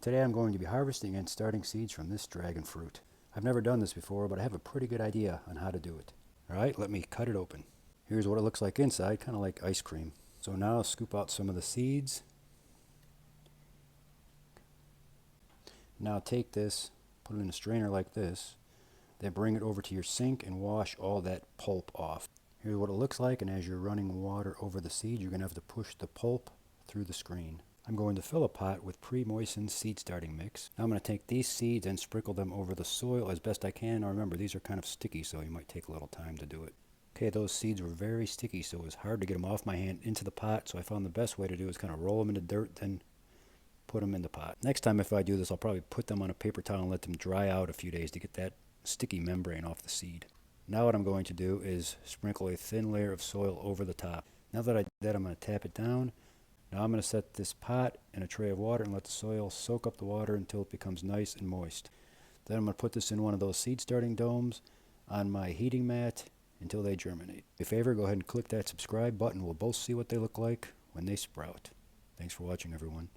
today I'm going to be harvesting and starting seeds from this dragon fruit. I've never done this before, but I have a pretty good idea on how to do it. Alright, let me cut it open. Here's what it looks like inside, kind of like ice cream. So now I'll scoop out some of the seeds. Now take this, put it in a strainer like this, then bring it over to your sink and wash all that pulp off. Here's what it looks like, and as you're running water over the seed, you're going to have to push the pulp through the screen. I'm going to fill a pot with pre-moistened seed starting mix. Now I'm going to take these seeds and sprinkle them over the soil as best I can. Now remember, these are kind of sticky, so you might take a little time to do it. Okay, those seeds were very sticky, so it was hard to get them off my hand into the pot, so I found the best way to do is kind of roll them in the dirt, then put them in the pot. Next time if I do this, I'll probably put them on a paper towel and let them dry out a few days to get that sticky membrane off the seed. Now what I'm going to do is sprinkle a thin layer of soil over the top. Now that I did that, I'm going to tap it down. Now I'm going to set this pot in a tray of water and let the soil soak up the water until it becomes nice and moist. Then I'm going to put this in one of those seed starting domes on my heating mat until they germinate. Do me a favor, go ahead and click that subscribe button. We'll both see what they look like when they sprout. Thanks for watching, everyone.